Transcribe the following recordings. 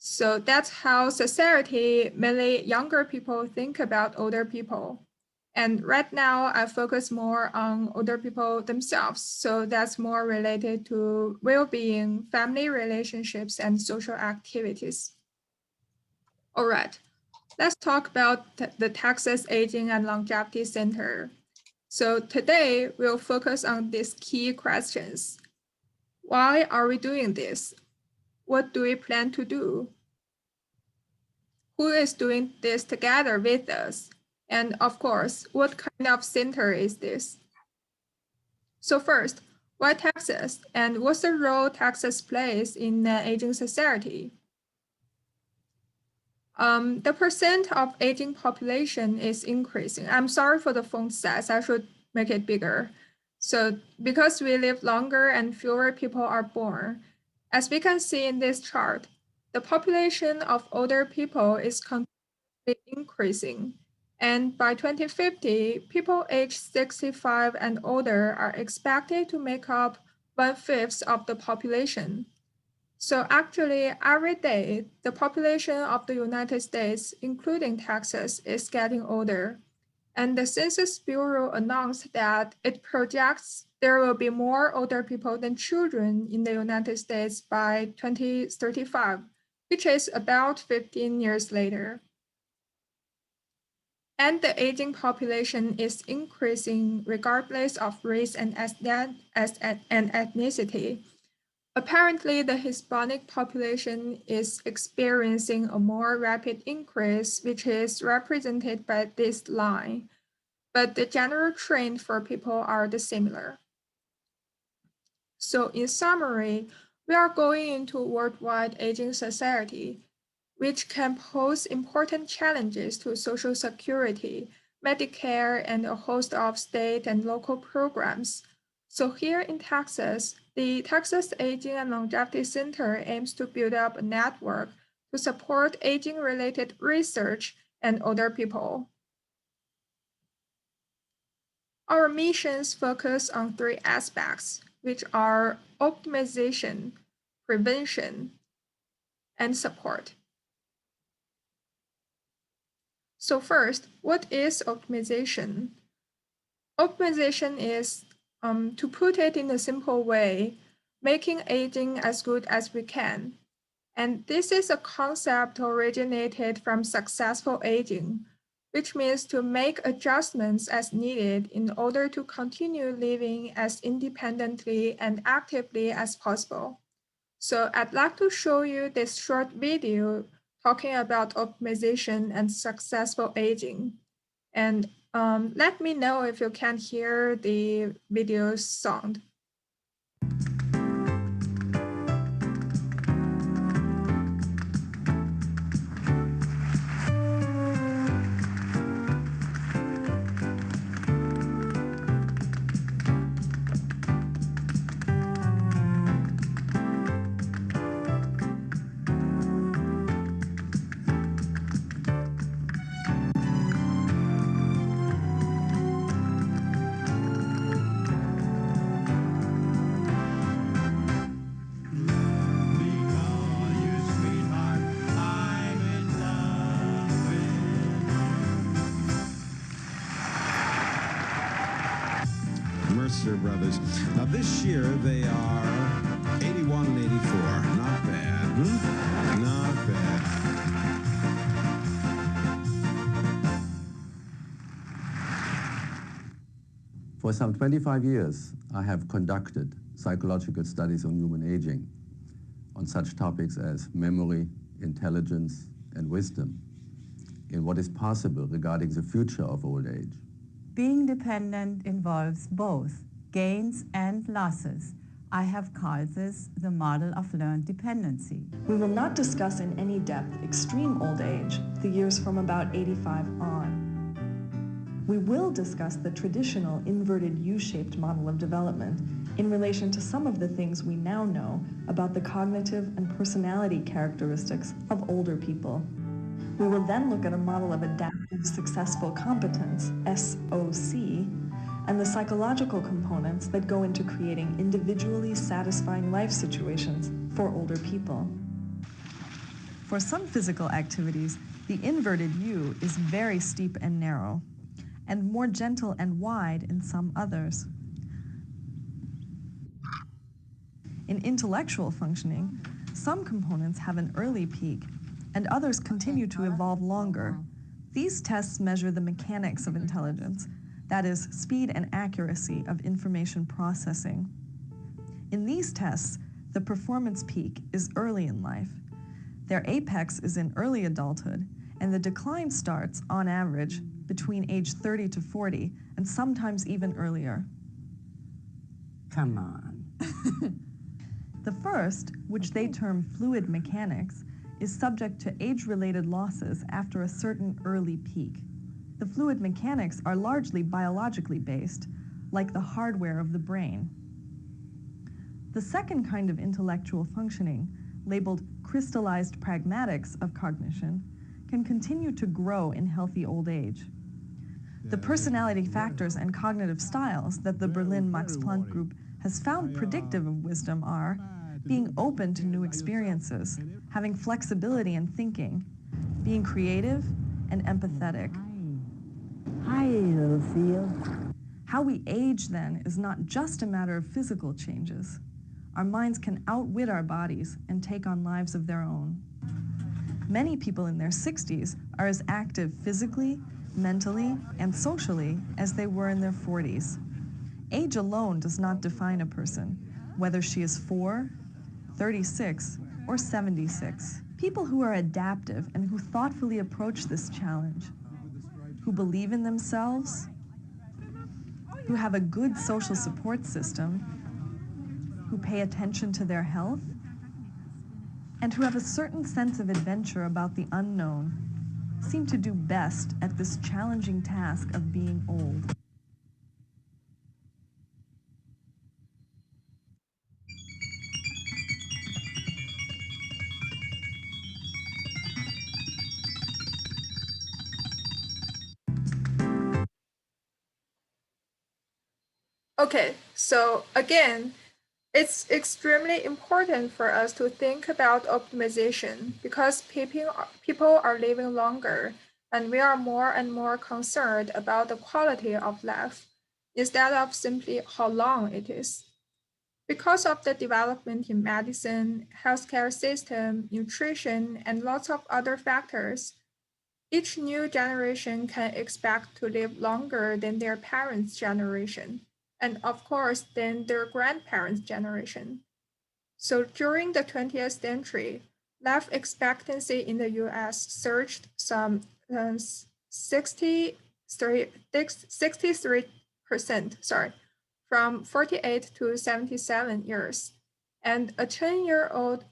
So that's how society, mainly younger people, think about older people. And right now, I focus more on older people themselves. So that's more related to well-being, family relationships, and social activities. All right, let's talk about the Texas Aging and Longevity Center. So today, we'll focus on these key questions. Why are we doing this? What do we plan to do? Who is doing this together with us? And of course, what kind of center is this? So first, why Texas? And what's the role Texas plays in the aging society? The percent of aging population is increasing. I'm sorry for the font size. I should make it bigger. So because we live longer and fewer people are born, as we can see in this chart, the population of older people is continuously increasing. And by 2050, people aged 65 and older are expected to make up 1/5 of the population. So actually, every day, the population of the United States, including Texas, is getting older. And the Census Bureau announced that it projects there will be more older people than children in the United States by 2035, which is about 15 years later. And the aging population is increasing regardless of race and ethnicity. Apparently, the Hispanic population is experiencing a more rapid increase, which is represented by this line, but the general trend for people are the similar. So in summary, we are going into a worldwide aging society, which can pose important challenges to Social Security, Medicare, and a host of state and local programs. So here in Texas, the Texas Aging and Longevity Center aims to build up a network to support aging-related research and older people. Our missions focus on three aspects, which are optimization, prevention, and support. So first, what is optimization? Optimization is, to put it in a simple way, making aging as good as we can. And this is a concept originated from successful aging, which means to make adjustments as needed in order to continue living as independently and actively as possible. So I'd like to show you this short video talking about optimization and successful aging. And let me know if you can hear the video sound. Brothers. Now this year they are 81 and 84. Not bad. Not bad. For some 25 years, I have conducted psychological studies on human aging, on such topics as memory, intelligence, and wisdom, in what is possible regarding the future of old age. Being dependent involves both gains and losses. I have called this the model of learned dependency. We will not discuss in any depth extreme old age, the years from about 85 on. We will discuss the traditional inverted U-shaped model of development in relation to some of the things we now know about the cognitive and personality characteristics of older people. We will then look at a model of adaptive successful competence, SOC, and the psychological components that go into creating individually satisfying life situations for older people. For some physical activities, the inverted U is very steep and narrow, and more gentle and wide in some others. In intellectual functioning, some components have an early peak, and others continue to evolve longer. These tests measure the mechanics of intelligence, that is, speed and accuracy of information processing. In these tests, the performance peak is early in life. Their apex is in early adulthood, and the decline starts, on average, between age 30 to 40, and sometimes even earlier. Come on. The first, which they term fluid mechanics, is subject to age-related losses after a certain early peak. The fluid mechanics are largely biologically based, like the hardware of the brain. The second kind of intellectual functioning, labeled crystallized pragmatics of cognition, can continue to grow in healthy old age. The personality factors and cognitive styles that the Berlin Max Planck Group has found predictive of wisdom are being open to new experiences, having flexibility in thinking, being creative, and empathetic. Hi, Lucille. How we age, then, is not just a matter of physical changes. Our minds can outwit our bodies and take on lives of their own. Many people in their 60s are as active physically, mentally, and socially as they were in their 40s. Age alone does not define a person, whether she is 4, 36, or 76. People who are adaptive and who thoughtfully approach this challenge, who believe in themselves, who have a good social support system, who pay attention to their health, and who have a certain sense of adventure about the unknown, seem to do best at this challenging task of being old. Okay, so again, it's extremely important for us to think about optimization because people are living longer and we are more and more concerned about the quality of life instead of simply how long it is. Because of the development in medicine, healthcare system, nutrition, and lots of other factors, each new generation can expect to live longer than their parents' generation, and of course, than their grandparents' generation. So during the 20th century, life expectancy in the US surged some 63%, from 48 to 77 years. And a 10-year-old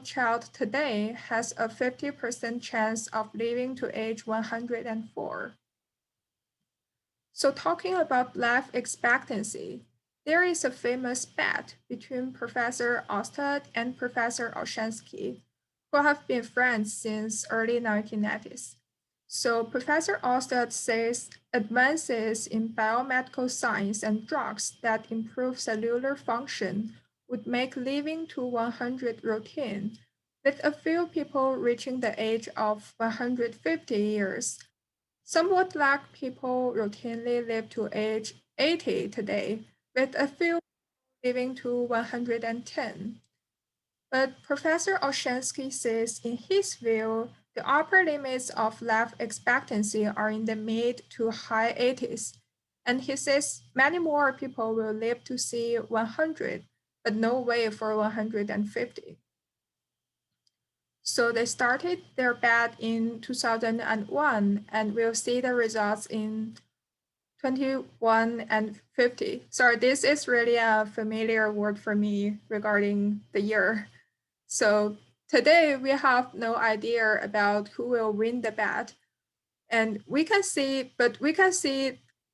child today has a 50% chance of living to age 104. So talking about life expectancy, there is a famous bet between Professor Ostad and Professor Olshansky, who have been friends since early 1990s. So Professor Ostad says advances in biomedical science and drugs that improve cellular function would make living to 100 routine, with a few people reaching the age of 150 years, somewhat like people routinely live to age 80 today, with a few living to 110. But Professor Olshansky says in his view, the upper limits of life expectancy are in the mid to high 80s. And he says many more people will live to see 100, but no way for 150. So they started their bet in 2001 and we'll see the results in 21 and 50. Sorry, this is really a familiar word for me regarding the year. So today we have no idea about who will win the bet. And we can see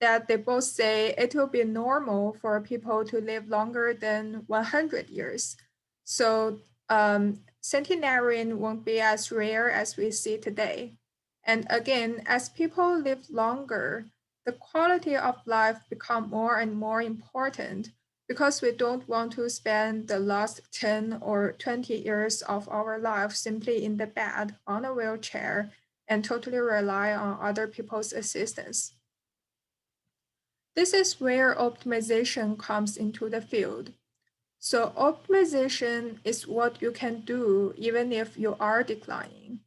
that they both say it will be normal for people to live longer than 100 years. So centenarian won't be as rare as we see today. And again, as people live longer, the quality of life become more and more important, because we don't want to spend the last 10 or 20 years of our life simply in the bed, on a wheelchair, and totally rely on other people's assistance. This is where optimization comes into the field. So optimization is what you can do even if you are declining.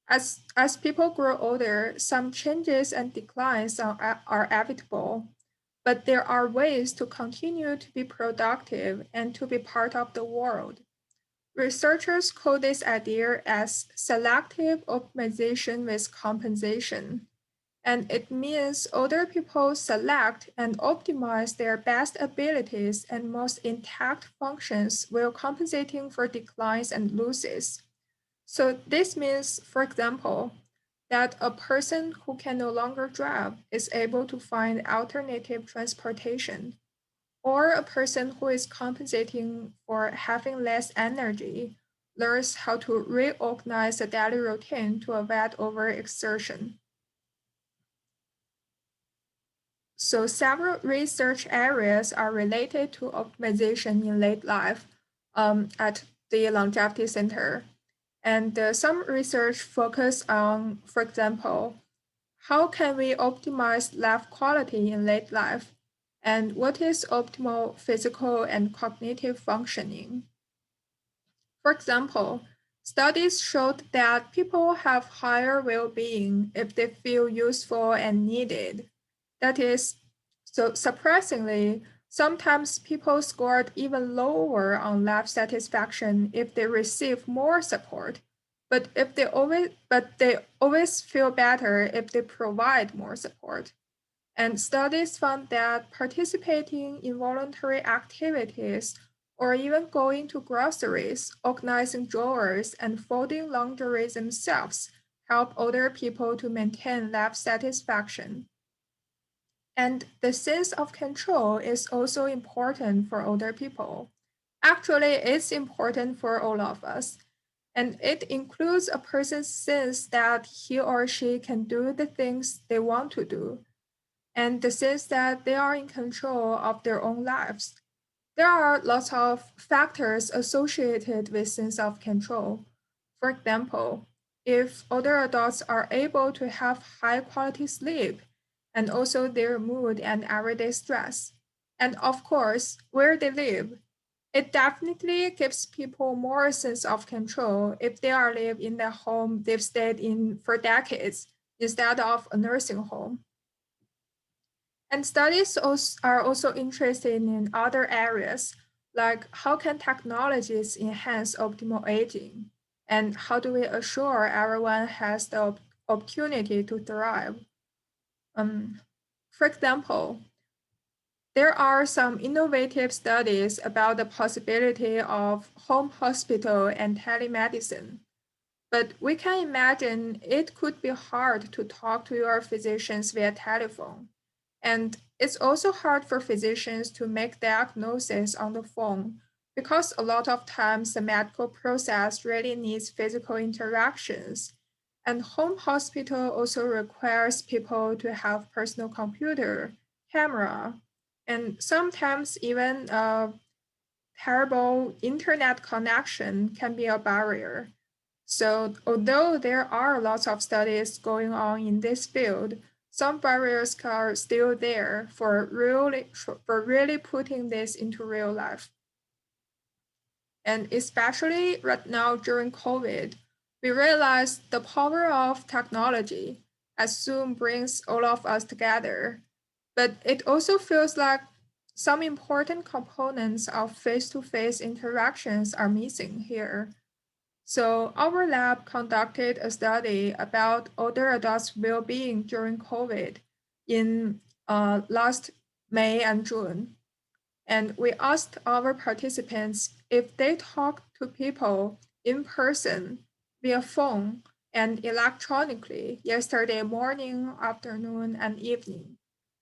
As people grow older, some changes and declines are inevitable, but there are ways to continue to be productive and to be part of the world. Researchers call this idea as selective optimization with compensation. And it means older people select and optimize their best abilities and most intact functions while compensating for declines and losses. So, this means, for example, that a person who can no longer drive is able to find alternative transportation, or a person who is compensating for having less energy learns how to reorganize a daily routine to avoid overexertion. So several research areas are related to optimization in late life at the Longevity Center. And some research focus on, for example, how can we optimize life quality in late life? And what is optimal physical and cognitive functioning? For example, studies showed that people have higher well being if they feel useful and needed. That is, so surprisingly, sometimes people scored even lower on life satisfaction if they receive more support. But they always feel better if they provide more support. And studies found that participating in voluntary activities or even going to groceries, organizing drawers, and folding laundry themselves help older people to maintain life satisfaction. And the sense of control is also important for older people. Actually, it's important for all of us. And it includes a person's sense that he or she can do the things they want to do and the sense that they are in control of their own lives. There are lots of factors associated with sense of control. For example, if older adults are able to have high quality sleep and also their mood and everyday stress, and of course, where they live, it definitely gives people more sense of control if they are live in the home they've stayed in for decades instead of a nursing home. And studies are also interested in other areas, like how can technologies enhance optimal aging? And how do we assure everyone has the opportunity to thrive? Um, for example, there are some innovative studies about the possibility of home hospital and telemedicine. But we can imagine it could be hard to talk to your physicians via telephone. And it's also hard for physicians to make diagnoses on the phone because a lot of times the medical process really needs physical interactions. And home hospital also requires people to have personal computer, camera, and sometimes even a terrible internet connection can be a barrier. So, although there are lots of studies going on in this field, some barriers are still there for really putting this into real life. And especially right now during COVID, we realize the power of technology as Zoom brings all of us together. But it also feels like some important components of face to face interactions are missing here. So, our lab conducted a study about older adults' well being during COVID in last May and June. And we asked our participants if they talked to people in person, via phone, and electronically yesterday morning, afternoon, and evening.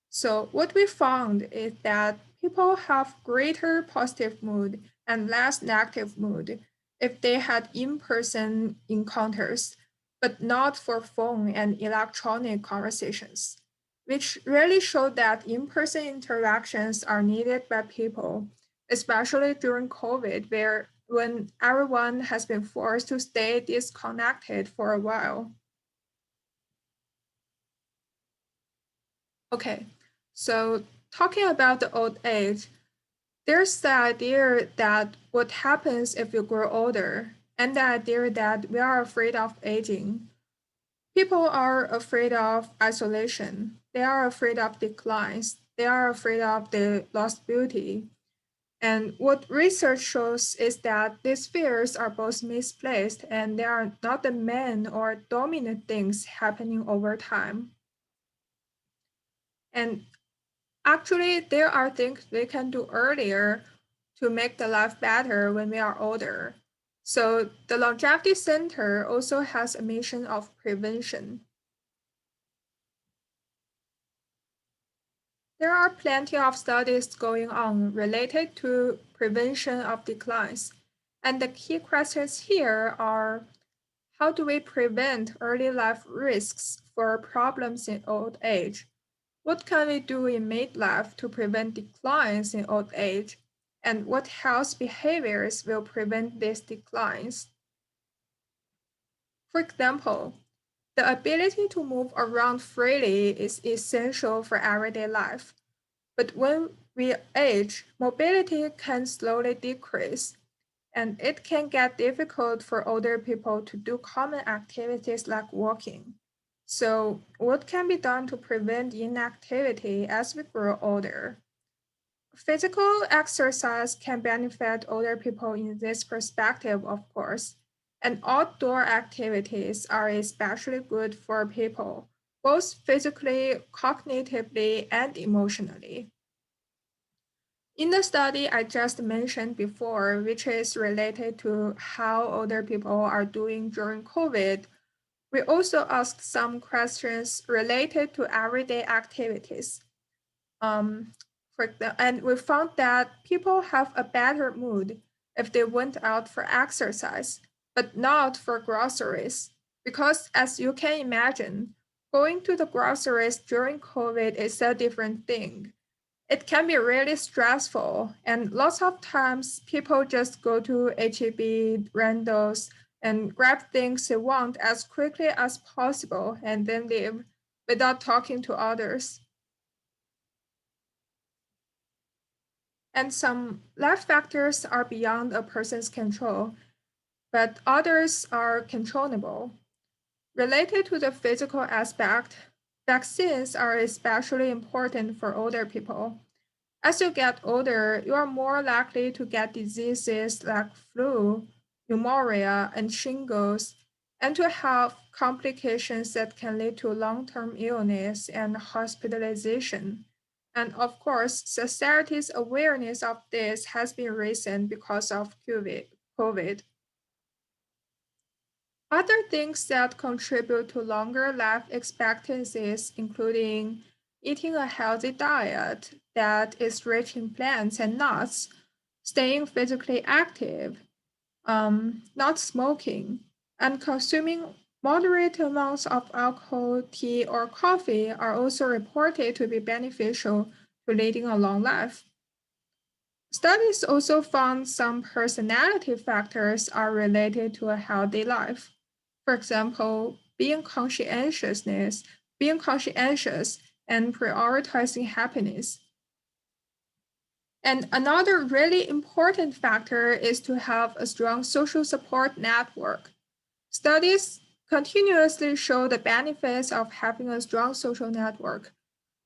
So, what we found is that people have greater positive mood and less negative mood if they had in person encounters, but not for phone and electronic conversations, which really showed that in person interactions are needed by people, especially during COVID, when everyone has been forced to stay disconnected for a while. Okay, so talking about the old age, there's the idea that what happens if you grow older, and the idea that we are afraid of aging. People are afraid of isolation. They are afraid of declines. They are afraid of the lost beauty. And what research shows is that these fears are both misplaced and they are not the main or dominant things happening over time. And actually, there are things we can do earlier to make the life better when we are older. So the Longevity Center also has a mission of prevention. There are plenty of studies going on related to prevention of declines. And the key questions here are, how do we prevent early life risks for problems in old age? What can we do in midlife to prevent declines in old age? And what health behaviors will prevent these declines? For example, the ability to move around freely is essential for everyday life. But when we age, mobility can slowly decrease, and it can get difficult for older people to do common activities like walking. So, what can be done to prevent inactivity as we grow older? Physical exercise can benefit older people in this perspective, of course, and outdoor activities are especially good for people, both physically, cognitively, and emotionally. In the study I just mentioned before, which is related to how older people are doing during COVID, we also asked some questions related to everyday activities. Um, and we found that people have a better mood if they went out for exercise, but not for groceries. Because as you can imagine, going to the groceries during COVID is a different thing. It can be really stressful, and lots of times people just go to HEB, Randall's, and grab things they want as quickly as possible and then leave without talking to others. And some life factors are beyond a person's control, but others are controllable. Related to the physical aspect, vaccines are especially important for older people. As you get older, you are more likely to get diseases like flu, pneumonia, and shingles, and to have complications that can lead to long term illness and hospitalization. And of course, society's awareness of this has been risen because of COVID. Other things that contribute to longer life expectancies, including eating a healthy diet that is rich in plants and nuts, staying physically active, not smoking, and consuming moderate amounts of alcohol, tea, or coffee are also reported to be beneficial to leading a long life. Studies also found some personality factors are related to a healthy life. For example, being conscientious and prioritizing happiness. And another really important factor is to have a strong social support network. Studies continuously show the benefits of having a strong social network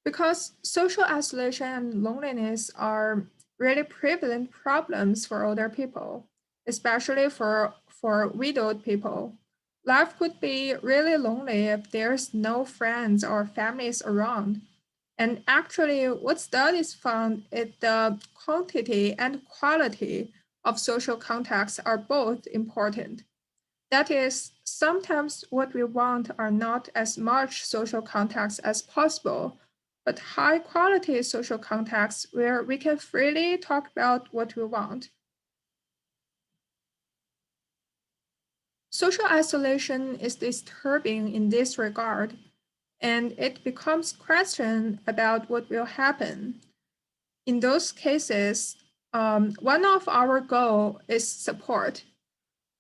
because social isolation and loneliness are really prevalent problems for older people, especially for widowed people. Life could be really lonely if there's no friends or families around. And actually, what studies found is the quantity and quality of social contacts are both important. That is, sometimes what we want are not as much social contacts as possible, but high quality social contacts where we can freely talk about what we want. Social isolation is disturbing in this regard, and it becomes question about what will happen. In those cases, one of our goal is support.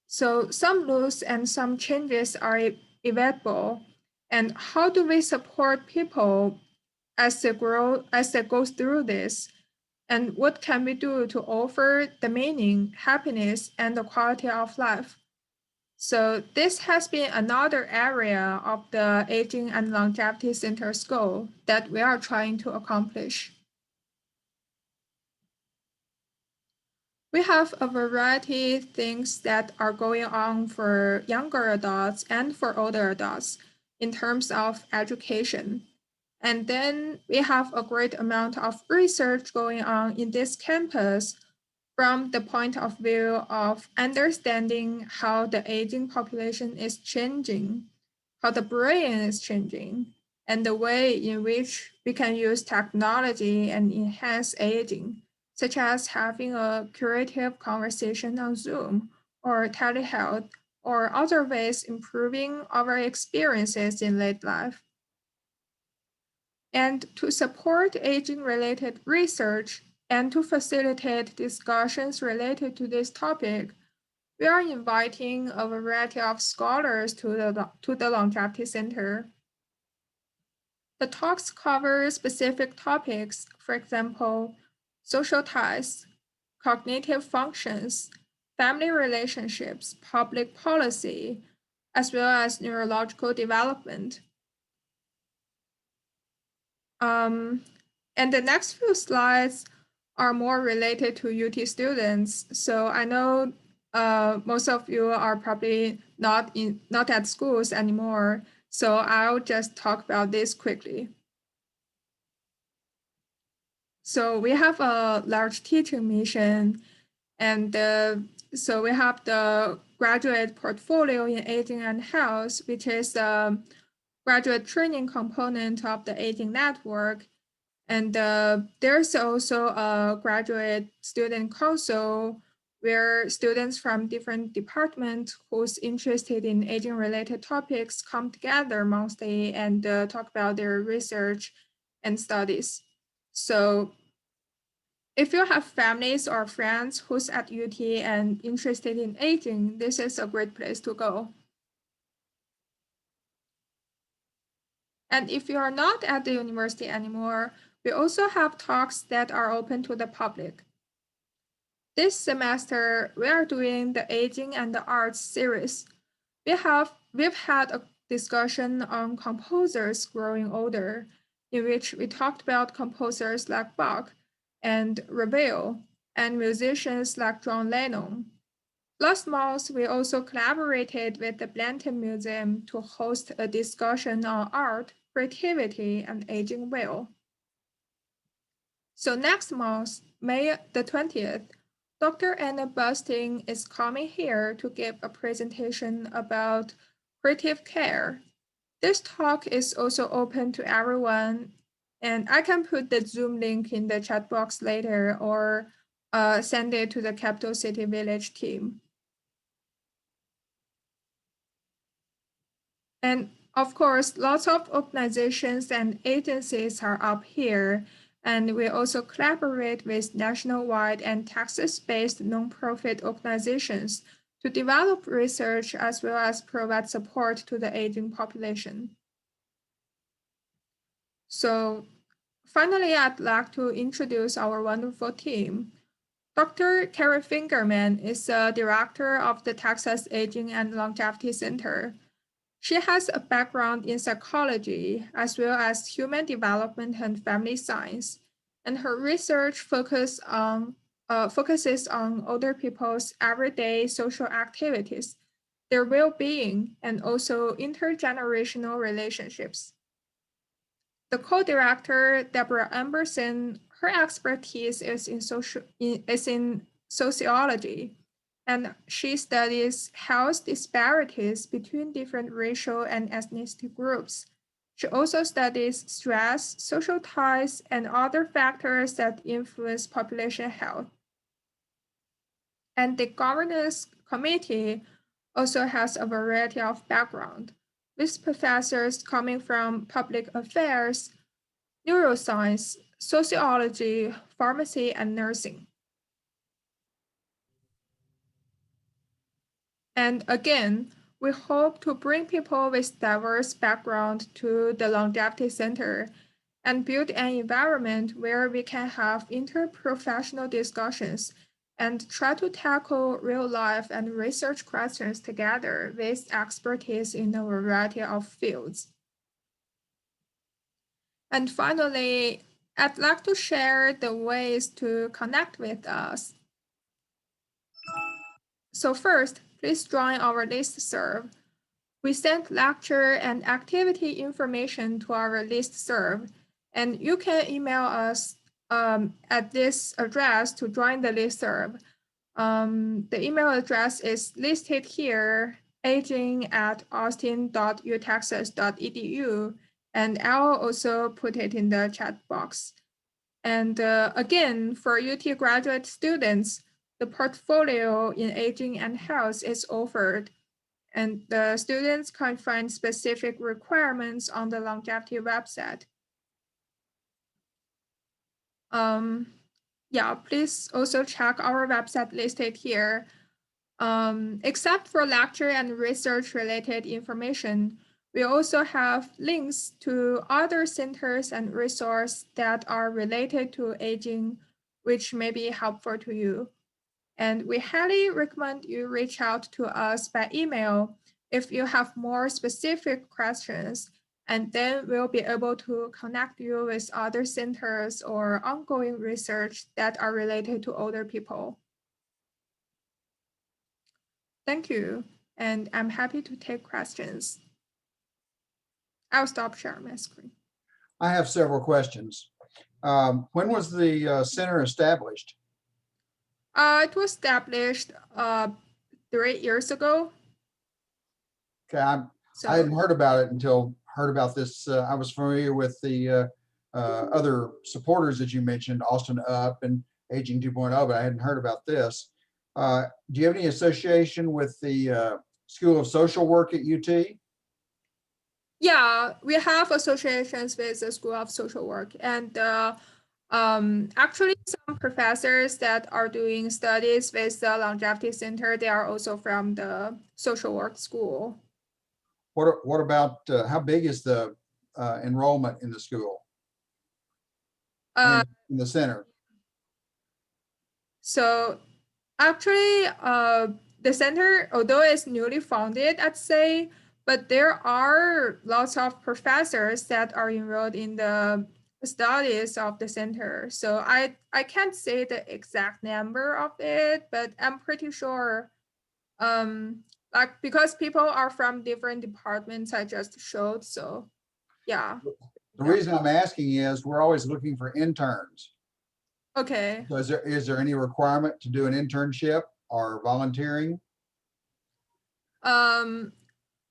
So some loss and some changes are inevitable. And how do we support people as they grow, as they go through this? And what can we do to offer the meaning, happiness, and the quality of life? So this has been another area of the Aging and Longevity Center's goal that we are trying to accomplish. We have a variety of things that are going on for younger adults and for older adults in terms of education. And then we have a great amount of research going on in this campus from the point of view of understanding how the aging population is changing, how the brain is changing, and the way in which we can use technology and enhance aging, such as having a curative conversation on Zoom or telehealth or other ways improving our experiences in late life. And to support aging-related research and to facilitate discussions related to this topic, we are inviting a variety of scholars to the Longevity Center. The talks cover specific topics, for example, social ties, cognitive functions, family relationships, public policy, as well as neurological development. And the next few slides are more related to UT students. So I know most of you are probably not at schools anymore. So I'll just talk about this quickly. So we have a large teaching mission, and so we have the graduate portfolio in aging and health, which is the graduate training component of the aging network. And there's also a graduate student council where students from different departments who's interested in aging-related topics come together monthly and talk about their research and studies. So if you have families or friends who's at UT and interested in aging, this is a great place to go. And if you are not at the university anymore, we also have talks that are open to the public. This semester, we are doing the Aging and the Arts series. We've had a discussion on composers growing older, in which we talked about composers like Bach and Ravel, and musicians like John Lennon. Last month, we also collaborated with the Blanton Museum to host a discussion on art, creativity, and aging well. So next month, May the 20th, Dr. Anna Busting is coming here to give a presentation about creative care. This talk is also open to everyone, and I can put the Zoom link in the chat box later or send it to the Capital City Village team. And of course, lots of organizations and agencies are up here, and we also collaborate with nationwide and Texas-based nonprofit organizations to develop research as well as provide support to the aging population. So finally, I'd like to introduce our wonderful team. Dr. Carrie Fingerman is the director of the Texas Aging and Longevity Center. She has a background in psychology as well as human development and family science, and her research focuses on older people's everyday social activities, their well-being, and also intergenerational relationships. The co-director, Deborah Amberson, her expertise is in sociology, and she studies health disparities between different racial and ethnicity groups. She also studies stress, social ties, and other factors that influence population health. And the governance committee also has a variety of background, with professors coming from public affairs, neuroscience, sociology, pharmacy, and nursing. And again, we hope to bring people with diverse background to the Longevity Center and build an environment where we can have interprofessional discussions and try to tackle real life and research questions together with expertise in a variety of fields. And finally, I'd like to share the ways to connect with us. So first, please join our listserv. We send lecture and activity information to our listserv, and you can email us at this address to join the listserv. The email address is listed here, aging@austin.utexas.edu, and I'll also put it in the chat box. And again, for UT graduate students, the portfolio in aging and health is offered, and the students can find specific requirements on the longevity website. Yeah, please also check our website listed here. Except for lecture and research related information, we also have links to other centers and resources that are related to aging, which may be helpful to you. And we highly recommend you reach out to us by email if you have more specific questions, and then we'll be able to connect you with other centers or ongoing research that are related to older people. Thank you, and I'm happy to take questions. I'll stop sharing my screen. I have several questions. When was the center established? It was established 3 years ago. Okay, I So hadn't heard about it until heard about this. I was familiar with the other supporters that you mentioned, Austin Up and Aging 2.0, but I hadn't heard about this. Do you have any association with the School of Social Work at UT? yeah, we have associations with the School of Social Work, and actually some professors that are doing studies with the Longevity Center, they are also from the social work school. What about how big is the enrollment in the school? In the center? So actually, the center, although it's newly founded, I'd say, but there are lots of professors that are enrolled in the studies of the center. So I can't say the exact number of it, but I'm pretty sure, like because people are from different departments I just showed. So yeah. The reason I'm asking is we're always looking for interns. Okay. So is there any requirement to do an internship or volunteering?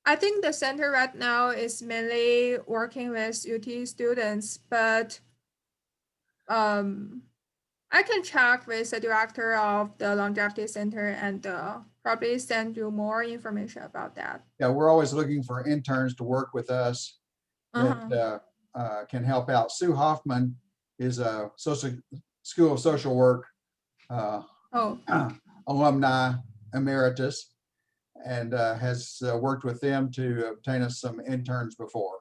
I think the center right now is mainly working with UT students, but I can check with the director of the Longevity Center and probably send you more information about that. Yeah, we're always looking for interns to work with us that can help out. Sue Hoffman is a School of Social Work alumni emeritus and has worked with them to obtain us some interns before.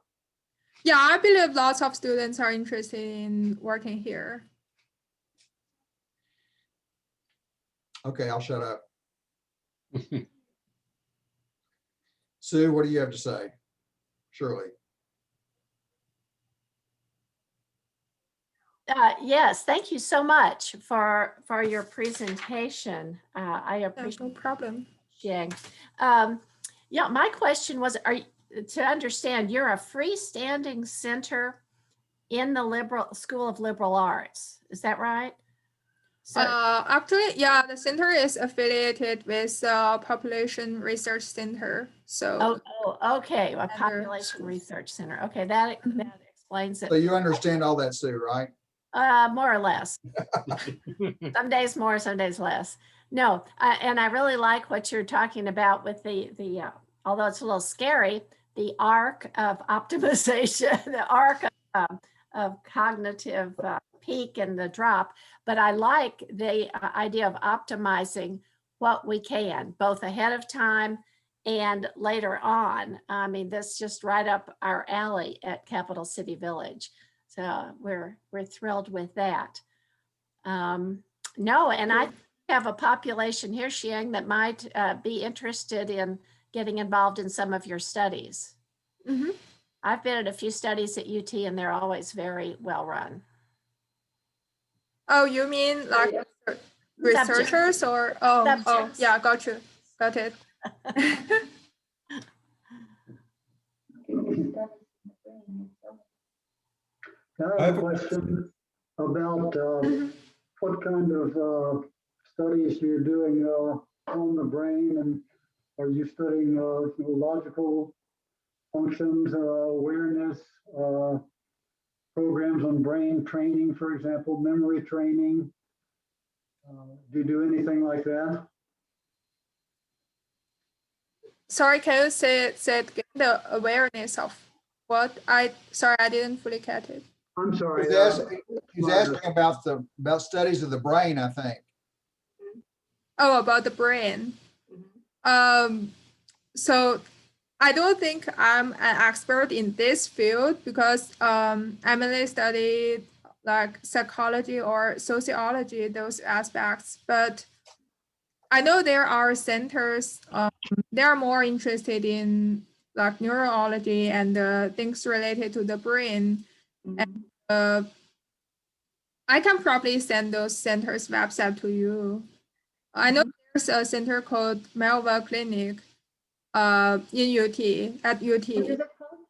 Yeah, I believe lots of students are interested in working here. Okay, I'll shut up. Sue, what do you have to say? Shirley. Yes, thank you so much for your presentation. I appreciate no problem. Shiyang. Yeah, my question was, to understand, you're a freestanding center in the School of Liberal Arts, is that right? So, actually, yeah, the center is affiliated with Population Research Center. So okay, a Population Research Center. Okay, that explains it. So you understand all that, Sue, right? More or less. Some days more, some days less. No, and I really like what you're talking about with the although it's a little scary, the arc of optimization, the arc of cognitive peak and the drop. But I like the idea of optimizing what we can, both ahead of time and later on. I mean, that's just right up our alley at Capital City Village. So we're thrilled with that. No, and I have a population here, Shiyang, that might be interested in getting involved in some of your studies. Mm-hmm. I've been at a few studies at UT and they're always very well run. Oh, you mean like researchers or Subjects. yeah, got you. Got it. I have a question about what kind of studies you're doing on the brain, and are you studying logical functions, awareness, programs on brain training, for example, memory training? Do you do anything like that? Sorry, can you say it again? The awareness of what? Sorry, I didn't fully catch it. I'm sorry. He's asking about studies of the brain, I think. Oh, about the brain. So I don't think I'm an expert in this field because I mainly studied like psychology or sociology, those aspects. But I know there are centers, they are more interested in like neurology and things related to the brain. And I can probably send those centers' website to you. I know there's a center called Melva Clinic in UT, at UT. What is it called?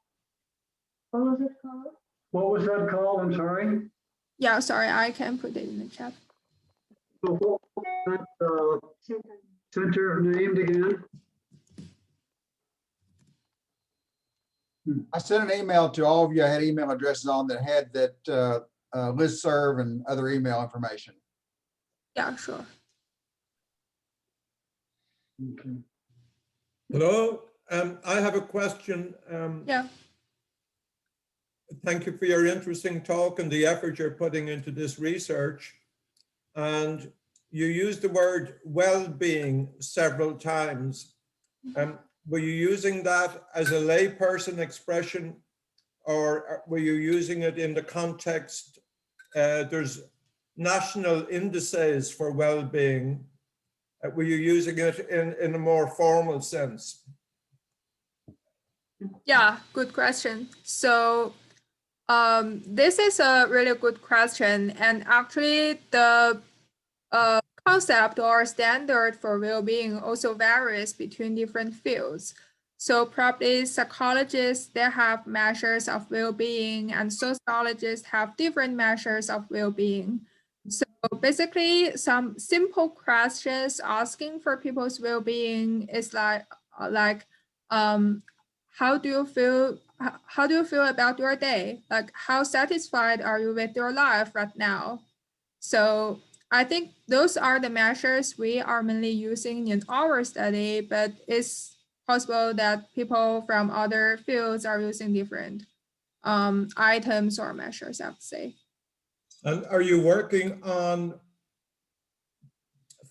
What was it called? What was that called? I'm sorry. Yeah, sorry, I can put it in the chat. So what was that center named again? I sent an email to all of you. I had email addresses on that had that listserv and other email information. Yeah, sure. Okay. Hello, I have a question. Yeah. Thank you for your interesting talk and the effort you're putting into this research. And you used the word well-being several times. Were you using that as a layperson expression, or were you using it in the context, there's national indices for well-being? Were you using it in a more formal sense? Yeah, good question. So this is a really good question. And actually the concept or standard for well-being also varies between different fields. So probably psychologists, they have measures of well-being, and sociologists have different measures of well-being. So basically some simple questions asking for people's well-being is like how do you feel about your day? Like how satisfied are you with your life right now? So I think those are the measures we are mainly using in our study, but it's possible that people from other fields are using different items or measures, I would say. And are you working on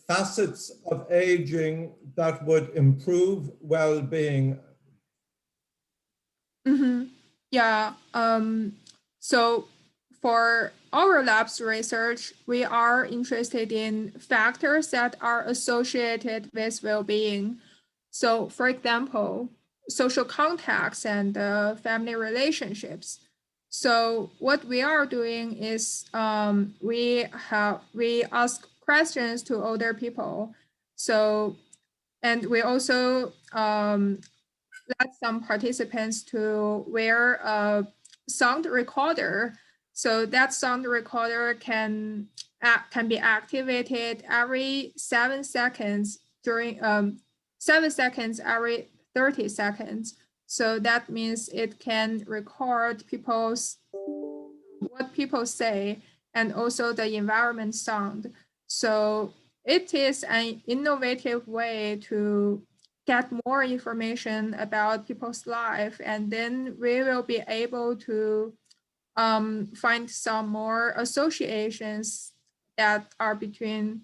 facets of aging that would improve well-being? Mm-hmm. Yeah. So for our lab's research, we are interested in factors that are associated with well-being. So for example, social contacts and family relationships. So what we are doing is we ask questions to older people. So, and we also let some participants to wear a sound recorder. So that sound recorder can be activated every 7 seconds during 7 seconds every 30 seconds. So that means it can record what people say and also the environment sound. So it is an innovative way to get more information about people's life, and then we will be able to find some more associations that are between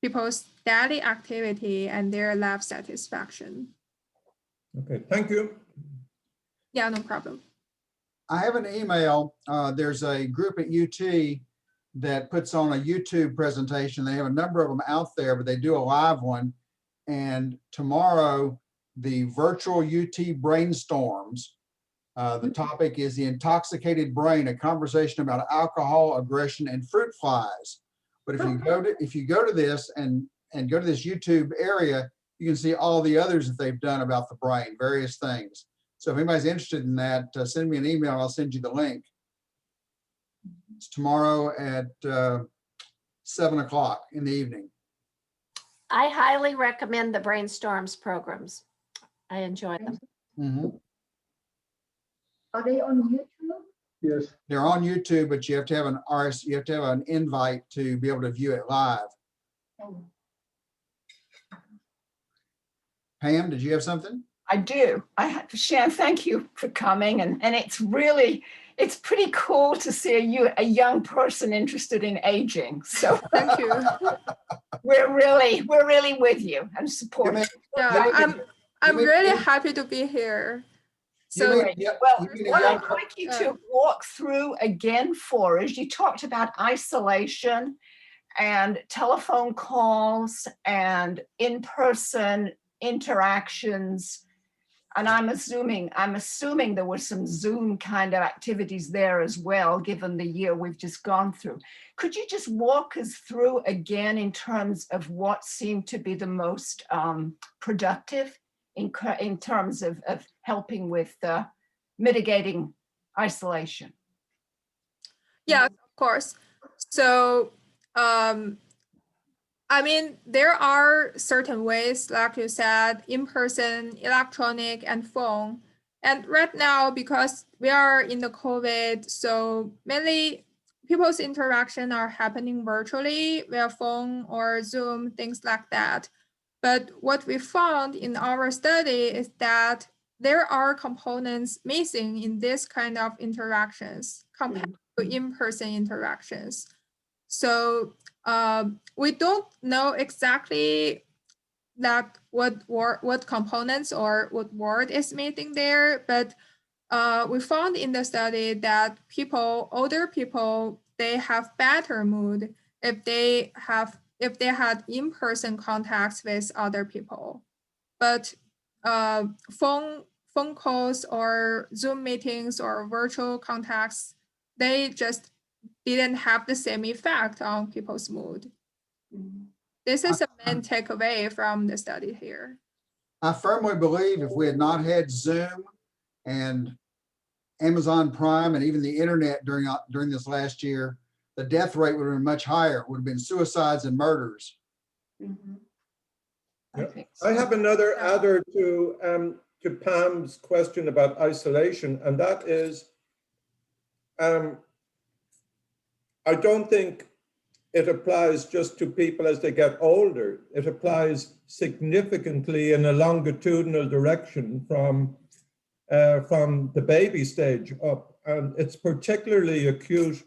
people's daily activity and their life satisfaction. Okay, thank you. Yeah, no problem. I have an email. There's a group at UT that puts on a YouTube presentation. They have a number of them out there, but they do a live one. And tomorrow, the virtual UT brainstorms. The topic is the intoxicated brain, a conversation about alcohol, aggression, and fruit flies. But if you go to this and go to this YouTube area, you can see all the others that they've done about the brain, various things. So if anybody's interested in that, send me an email. I'll send you the link. It's tomorrow at 7 o'clock in the evening. I highly recommend the brainstorms programs. I enjoy them. Mm-hmm. Are they on YouTube? Yes. They're on YouTube, but you have to have an you have to have an invite to be able to view it live. Oh. Pam, did you have something? I do. Shiyang, thank you for coming. And it's pretty cool to see a young person interested in aging. So Thank you. we're really with you and support you. Yeah, I'm really happy to be here. So well, what I'd like you to walk through again for is you talked about isolation and telephone calls and in-person interactions. And I'm assuming there were some Zoom kind of activities there as well, given the year we've just gone through. Could you just walk us through again in terms of what seemed to be the most productive in terms of helping with mitigating isolation? Yeah, of course. So, I mean, there are certain ways, like you said, in-person, electronic, and phone. And right now, because we are in the COVID, so mainly people's interaction are happening virtually via phone or Zoom, things like that. But what we found in our study is that there are components missing in this kind of interactions compared to in-person interactions. So we don't know exactly that what components or what word is missing there, but we found in the study that older people, they have better mood if they had in-person contacts with other people. But phone calls or Zoom meetings or virtual contacts, they just didn't have the same effect on people's mood. This is a main takeaway from the study here. I firmly believe if we had not had Zoom and Amazon Prime and even the internet during this last year, the death rate would have been much higher. It would have been suicides and murders. I have another adder to Pam's question about isolation, and that is, I don't think it applies just to people as they get older. It applies significantly in a longitudinal direction from the baby stage up. And it's particularly acute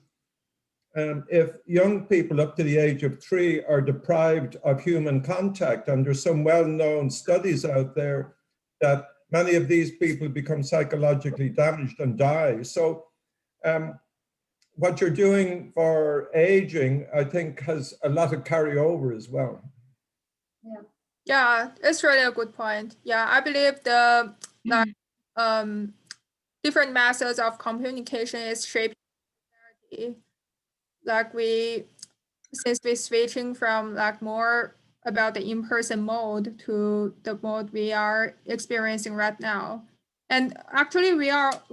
if young people up to the age of 3 are deprived of human contact. And there's some well-known studies out there that many of these people become psychologically damaged and die. So what you're doing for aging, I think, has a lot of carryover as well. Yeah, it's really a good point. Yeah, I believe the different methods of communication is shaping society. Like since we're switching from like more about the in-person mode to the mode we are experiencing right now. And actually we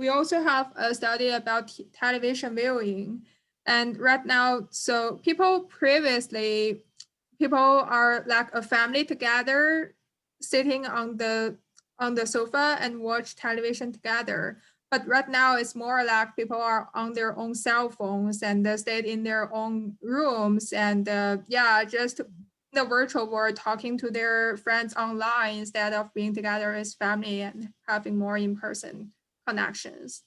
also have a study about television viewing. And right now, so people are like a family together, sitting on the sofa and watch television together. But right now, it's more like people are on their own cell phones and stay in their own rooms and just in the virtual world, talking to their friends online instead of being together as family and having more in-person connections.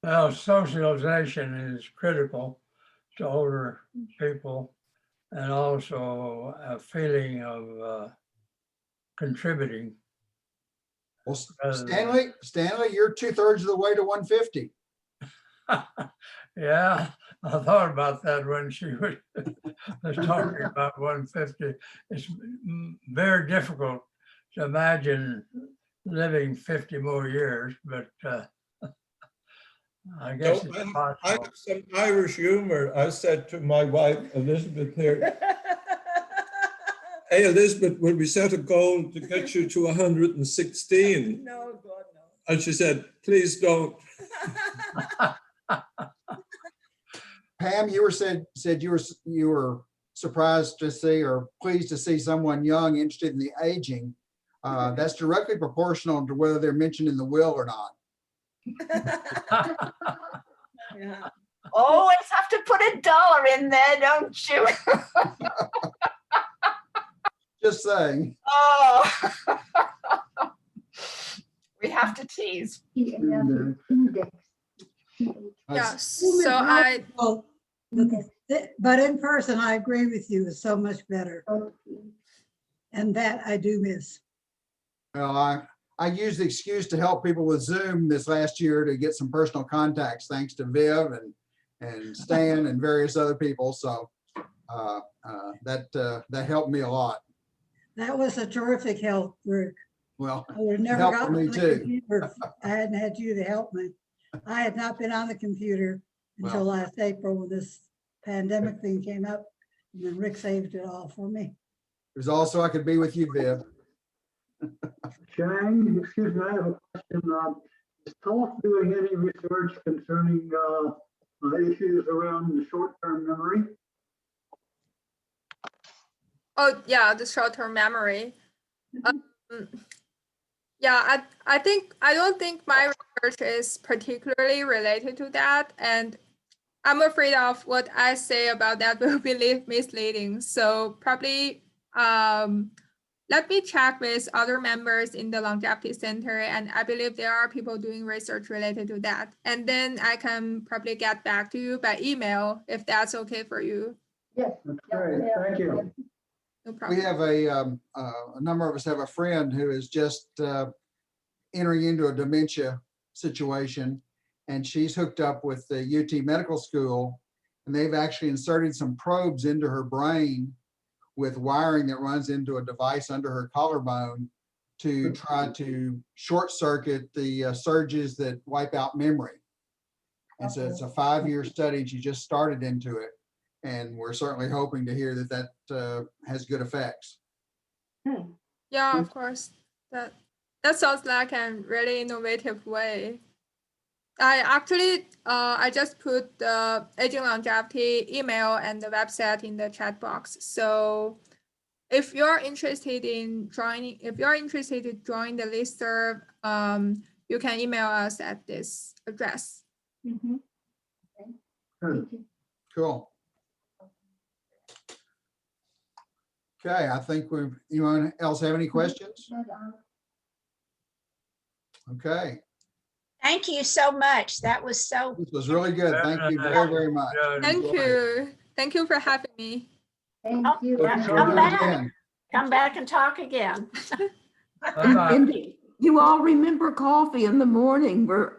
Well, socialization is critical to older people, and also a feeling of contributing. Well, rather than- Stanley, you're 2/3 of the way to 150. Yeah, I thought about that when she was talking about 150. It's very difficult to imagine living 50 more years, but I guess So it's I have possible. some Irish humor. I said to my wife, Elizabeth here, hey, Elizabeth, will we set a goal to get you to 116? No, God, no. And she said, please don't. Pam, you said you were surprised to see or pleased to see someone young interested in the aging. That's directly proportional to whether they're mentioned in the will or not. Yeah. Always have to put $1 in there, don't you? Just saying. Oh. We have to tease. Index. Yeah, so I, Well, but in person, I agree with you, it's so much better. And that I do miss. Well, I used the excuse to help people with Zoom this last year to get some personal contacts, thanks to Viv and Stan and various other people. So that helped me a lot. That was a terrific help, Rick. Well, I would have never helped gotten me on the too. computer if I hadn't had you to help me. I had not been on the computer until last April when this pandemic thing came up, and then Rick saved it all for me. It was also I could be with you, Viv. Shiyang, excuse me, I have a question. Is TOLF doing any research concerning issues around the short-term memory? oh yeah, the short-term memory. Yeah, I don't think my research is particularly related to that, and I'm afraid of what I say about that will be misleading. So probably let me check with other members in the Longevity Center, and I believe there are people doing research related to that. And then I can probably get back to you by email if that's okay for you. Yes. That's great, thank you. No problem. We have a number of us have a friend who is just entering into a dementia situation, and she's hooked up with the UT Medical School, and they've actually inserted some probes into her brain with wiring that runs into a device under her collarbone to try to short circuit the surges that wipe out memory. And so it's a 5-year study, and she just started into it. And we're certainly hoping to hear that has good effects. Yeah, of course. That sounds like a really innovative way. I actually, I just put the Aging Longevity email and the website in the chat box. So if you're interested in joining, the listserv, you can email us at this address. Cool. Okay, I think anyone else have any questions? Okay, Thank you so much. That was so. this was really good. Thank you very, very much. Thank you. Thank you for having me. Thank you. Yeah, We'll come do it back. again. Come back and talk again. Bye-bye. Indeed. You all remember coffee in the morning. We're